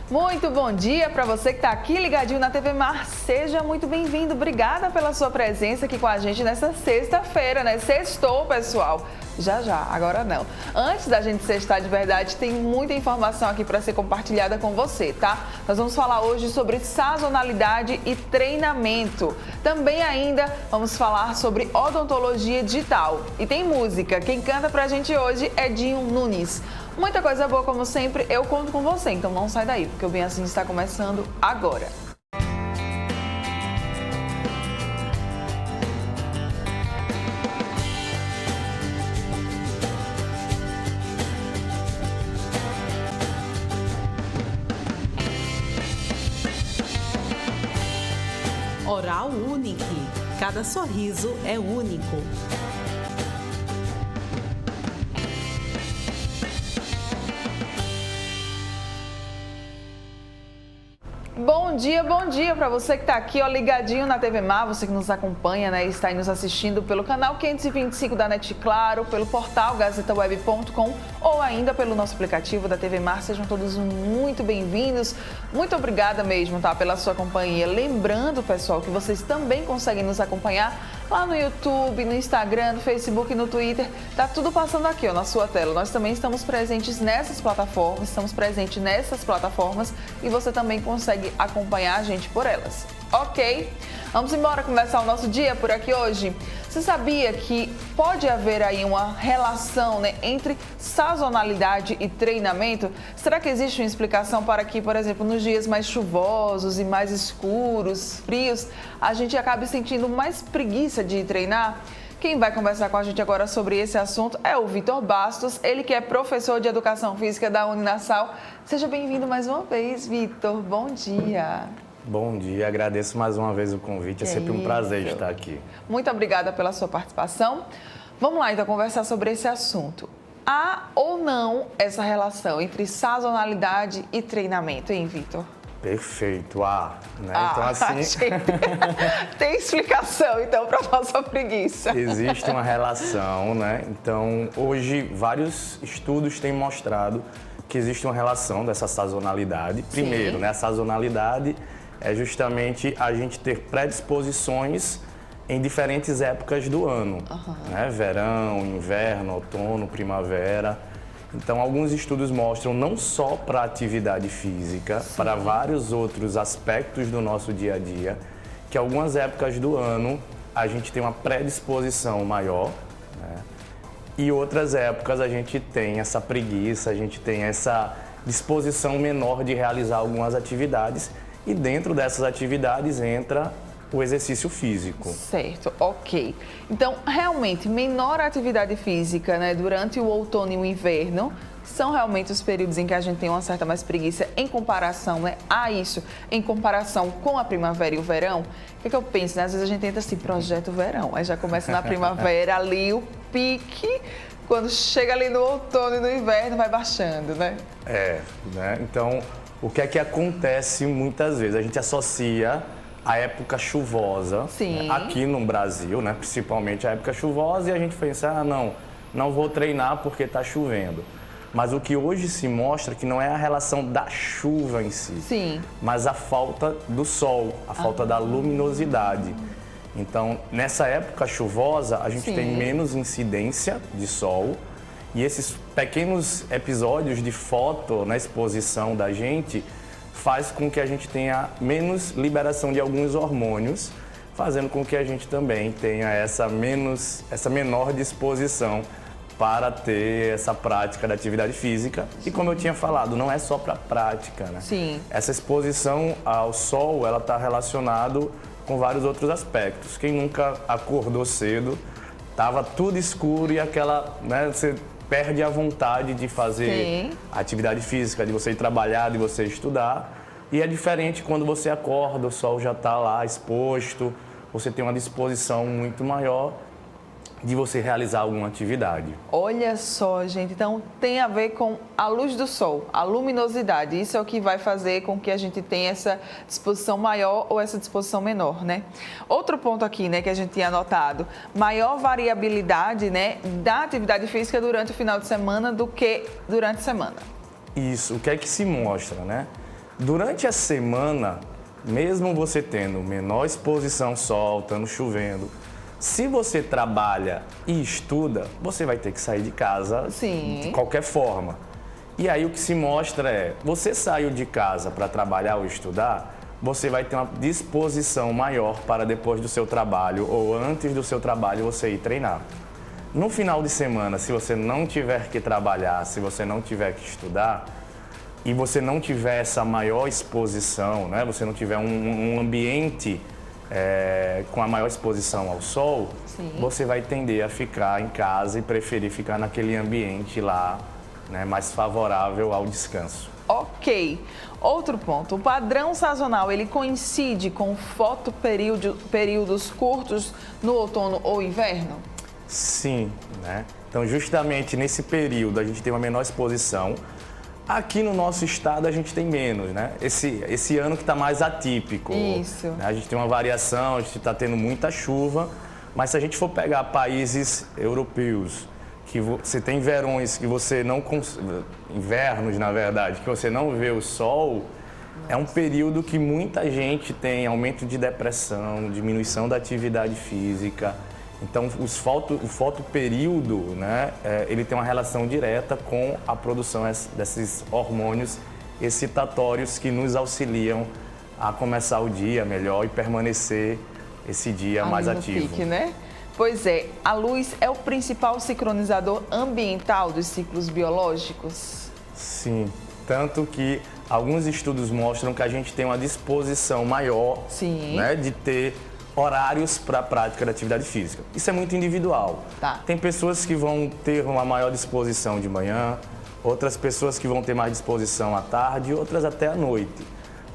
Muito bom dia para você que está aqui ligadinho na TV Mar. Seja muito bem-vindo. Obrigada pela sua presença aqui com a gente nessa sexta-feira, né? Sextou, pessoal. Já, agora não. Antes da gente sextar de verdade, tem muita informação aqui para ser compartilhada com você, tá? Nós vamos falar hoje sobre sazonalidade e treinamento. Também ainda vamos falar sobre odontologia digital. E tem música. Quem canta pra gente hoje é Dinho Nunes. Muita coisa boa, como sempre, eu conto com você, então não sai daí, porque o Bem Assim está começando agora. Oral Unique. Cada sorriso é único. Bom dia para você que está aqui, ó, ligadinho na TV Mar, você que nos acompanha, né, está aí nos assistindo pelo canal 525 da NET Claro, pelo portal gazetaweb.com ou ainda pelo nosso aplicativo da TV Mar. Sejam todos muito bem-vindos. Muito obrigada mesmo, tá, pela sua companhia. Lembrando, pessoal, que vocês também conseguem nos acompanhar lá no YouTube, no Instagram, no Facebook e no Twitter. Tá tudo passando aqui, ó, na sua tela. Nós também estamos presentes nessas plataformas, e você também consegue acompanhar a gente por elas. Ok? Vamos embora começar o nosso dia por aqui hoje. Você sabia que pode haver aí uma relação, né, entre sazonalidade e treinamento? Será que existe uma explicação para que, por exemplo, nos dias mais chuvosos e mais escuros, frios, a gente acabe sentindo mais preguiça de treinar? Quem vai conversar com a gente agora sobre esse assunto é o Vitor Bastos, ele que é professor de Educação Física da Uninasal. Seja bem-vindo mais uma vez, Vitor. Bom dia. Bom dia, agradeço mais uma vez o convite, é sempre um prazer estar aqui. Muito obrigada pela sua participação. Vamos lá, então, conversar sobre esse assunto. Há ou não essa relação entre sazonalidade e treinamento, hein, Vitor? Perfeito, né? Então, assim... Tem explicação, então, para a nossa preguiça. Existe uma relação, né? Então, hoje, vários estudos têm mostrado que existe uma relação dessa sazonalidade. Primeiro, né, a sazonalidade é justamente a gente ter predisposições em diferentes épocas do ano, né? Verão, inverno, outono, primavera. Então, alguns estudos mostram não só para a atividade física, para vários outros aspectos do nosso dia a dia, que algumas épocas do ano a gente tem uma predisposição maior, né? E outras épocas a gente tem essa preguiça, a gente tem essa disposição menor de realizar algumas atividades. E dentro dessas atividades entra o exercício físico. Certo, ok. Então, realmente, menor atividade física, né, durante o outono e o inverno, são realmente os períodos em que a gente tem uma certa mais preguiça em comparação, né, a isso, em comparação com a primavera e o verão. O que eu penso, né? Às vezes a gente tenta assim, projeto verão, aí já começa na primavera ali o pique, quando chega ali no outono e no inverno vai baixando, né? Né? Então, o que é que acontece muitas vezes? A gente associa a época chuvosa, né, aqui no Brasil, né, principalmente a época chuvosa, e a gente pensa, não vou treinar porque está chovendo. Mas o que hoje se mostra que não é a relação da chuva em si, mas a falta do sol, a falta da luminosidade. Então, nessa época chuvosa, a gente tem menos incidência de sol, e esses pequenos episódios de foto na exposição da gente faz com que a gente tenha menos liberação de alguns hormônios, fazendo com que a gente também tenha essa menor disposição para ter essa prática da atividade física. E como eu tinha falado, não é só para prática, né? Essa exposição ao sol, ela está relacionado com vários outros aspectos. Quem nunca acordou cedo, estava tudo escuro e aquela, né, você perde a vontade de fazer atividade física, de você ir trabalhar, de você estudar. E é diferente quando você acorda, o sol já está lá exposto, você tem uma disposição muito maior de você realizar alguma atividade. Olha só, gente, então tem a ver com a luz do sol, a luminosidade. Isso é o que vai fazer com que a gente tenha essa disposição maior ou essa disposição menor, né? Outro ponto aqui, né, que a gente tinha anotado, maior variabilidade, né, da atividade física durante o final de semana do que durante a semana. Isso, o que é que se mostra, né? Durante a semana, mesmo você tendo menor exposição ao sol, estando chovendo, se você trabalha e estuda, você vai ter que sair de casa de qualquer forma. E aí o que se mostra é, você saiu de casa para trabalhar ou estudar, você vai ter uma disposição maior para depois do seu trabalho ou antes do seu trabalho você ir treinar. No final de semana, se você não tiver que trabalhar, se você não tiver que estudar e você não tiver essa maior exposição, né? Você não tiver um ambiente com a maior exposição ao sol, você vai tender a ficar em casa e preferir ficar naquele ambiente lá, né, mais favorável ao descanso. Ok. Outro ponto, o padrão sazonal, ele coincide com fotoperíodos curtos no outono ou inverno? Sim, né? Então justamente nesse período a gente tem uma menor exposição. Aqui no nosso estado a gente tem menos, né? Esse ano que está mais atípico. Isso. Né? A gente tem uma variação, a gente está tendo muita chuva, mas se a gente for pegar países europeus, que você tem verões que você não... invernos, na verdade, que você não vê o sol, é um período que muita gente tem aumento de depressão, diminuição da atividade física. Então, o fotoperíodo, né, ele tem uma relação direta com a produção desses hormônios excitatórios que nos auxiliam a começar o dia melhor e permanecer esse dia mais ativo. Pique, né? Pois é, a luz é o principal sincronizador ambiental dos ciclos biológicos? Sim, tanto que alguns estudos mostram que a gente tem uma disposição maior, né, de ter horários para a prática da atividade física. Isso é muito individual. Tá. Tem pessoas que vão ter uma maior disposição de manhã, outras pessoas que vão ter mais disposição à tarde, outras até à noite.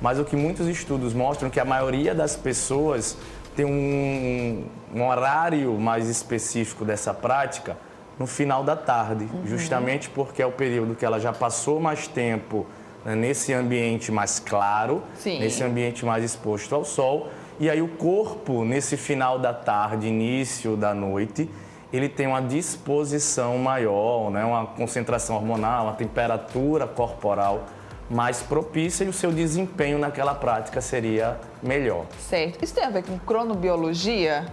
Mas o que muitos estudos mostram é que a maioria das pessoas tem um horário mais específico dessa prática no final da tarde, justamente porque é o período que ela já passou mais tempo, né, nesse ambiente mais claro, nesse ambiente mais exposto ao sol. E aí o corpo, nesse final da tarde, início da noite, ele tem uma disposição maior, né? Uma concentração hormonal, uma temperatura corporal mais propícia e o seu desempenho naquela prática seria melhor. Certo. Isso tem a ver com cronobiologia?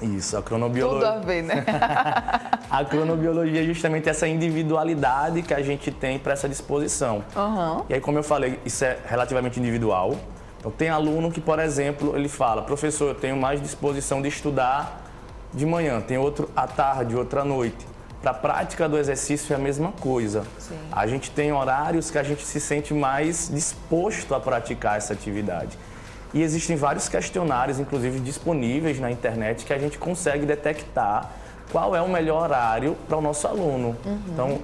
Isso, a cronobiologia... Tudo a ver, né? A cronobiologia é justamente essa individualidade que a gente tem para essa disposição. E aí, como eu falei, isso é relativamente individual. Então, tem aluno que, por exemplo, ele fala, professor, eu tenho mais disposição de estudar de manhã, tem outro à tarde, outro à noite. Para a prática do exercício é a mesma coisa. A gente tem horários que a gente se sente mais disposto a praticar essa atividade. E existem vários questionários, inclusive disponíveis na internet, que a gente consegue detectar qual é o melhor horário para o nosso aluno. Então,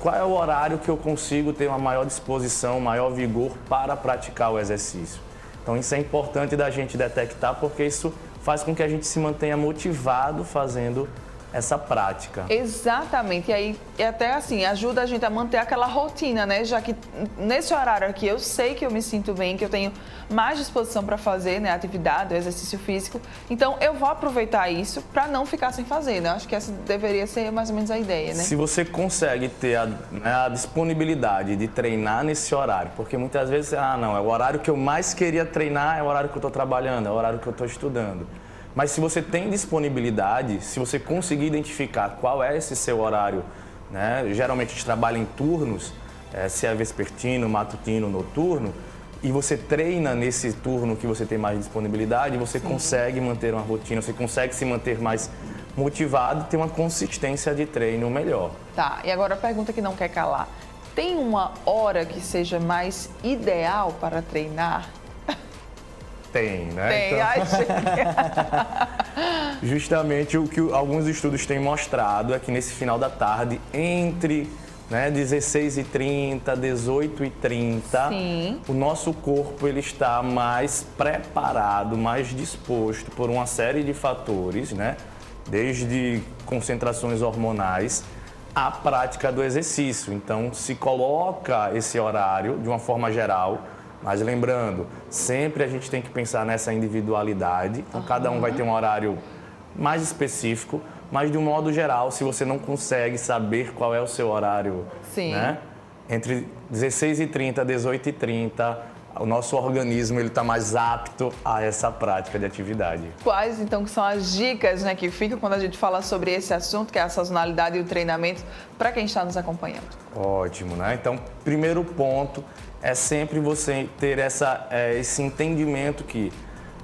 qual é o horário que eu consigo ter uma maior disposição, maior vigor para praticar o exercício. Então isso é importante da gente detectar, porque isso faz com que a gente se mantenha motivado fazendo essa prática. Exatamente, e aí até assim, ajuda a gente a manter aquela rotina, né? Já que nesse horário aqui eu sei que eu me sinto bem, que eu tenho mais disposição para fazer, né, a atividade, o exercício físico, então eu vou aproveitar isso para não ficar sem fazer, né? Acho que essa deveria ser mais ou menos a ideia, né? Se você consegue ter a disponibilidade de treinar nesse horário, porque muitas vezes, não, é o horário que eu mais queria treinar, é o horário que eu estou trabalhando, é o horário que eu estou estudando. Mas se você tem disponibilidade, se você conseguir identificar qual é esse seu horário, né? Geralmente a gente trabalha em turnos, se é vespertino, matutino, noturno, e você treina nesse turno que você tem mais disponibilidade, você consegue manter uma rotina, você consegue se manter mais motivado, ter uma consistência de treino melhor. Tá, e agora a pergunta que não quer calar. Tem uma hora que seja mais ideal para treinar? Tem, né? Tem, então... achei. Justamente o que alguns estudos têm mostrado é que nesse final da tarde, entre 16h30, 18h30, o nosso corpo ele está mais preparado, mais disposto por uma série de fatores, né? Desde concentrações hormonais à prática do exercício. Então, se coloca esse horário de uma forma geral. Mas lembrando, sempre a gente tem que pensar nessa individualidade. Então, cada um vai ter um horário mais específico, mas de um modo geral, se você não consegue saber qual é o seu horário, né, entre 16h30 e 18h30, o nosso organismo está mais apto a essa prática de atividade. Quais, então, que são as dicas, né, que ficam quando a gente fala sobre esse assunto, que é a sazonalidade e o treinamento, para quem está nos acompanhando? Ótimo, né? Então, primeiro ponto é sempre você ter esse entendimento que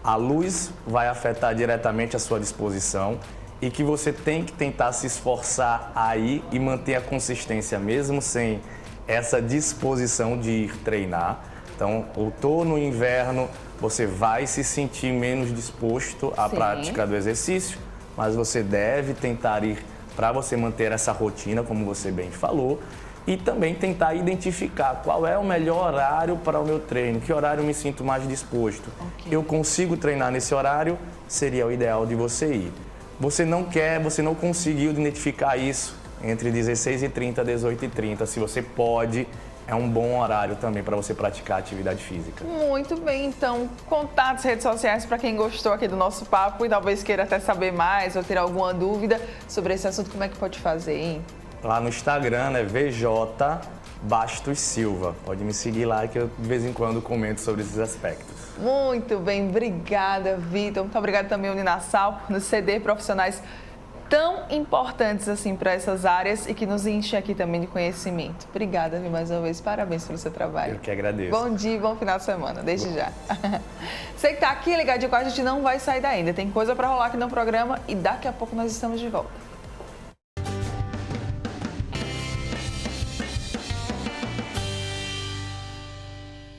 a luz vai afetar diretamente a sua disposição e que você tem que tentar se esforçar aí e manter a consistência mesmo sem essa disposição de ir treinar. Então, outono e inverno, você vai se sentir menos disposto à prática do exercício, mas você deve tentar ir para você manter essa rotina, como você bem falou, e também tentar identificar qual é o melhor horário para o meu treino, que horário eu me sinto mais disposto. Eu consigo treinar nesse horário, seria o ideal de você ir. Você não conseguiu identificar isso entre 16h30 e 18h30, se você pode, é um bom horário também para você praticar atividade física. Muito bem, então, contatos, redes sociais para quem gostou aqui do nosso papo e talvez queira até saber mais ou ter alguma dúvida sobre esse assunto, como é que pode fazer, hein? Lá no Instagram, né, VJ Bastos Silva. Pode me seguir lá que eu de vez em quando comento sobre esses aspectos. Muito bem, obrigada, Vitor. Muito obrigada também, Uninasal, por nos ceder profissionais tão importantes assim para essas áreas e que nos enchem aqui também de conhecimento. Obrigada, Vi, mais uma vez. Parabéns pelo seu trabalho. Eu que agradeço. Bom dia e bom final de semana, desde já. Você que está aqui ligadinho com a gente não vai sair daí ainda. Tem coisa para rolar aqui no programa e daqui a pouco nós estamos de volta.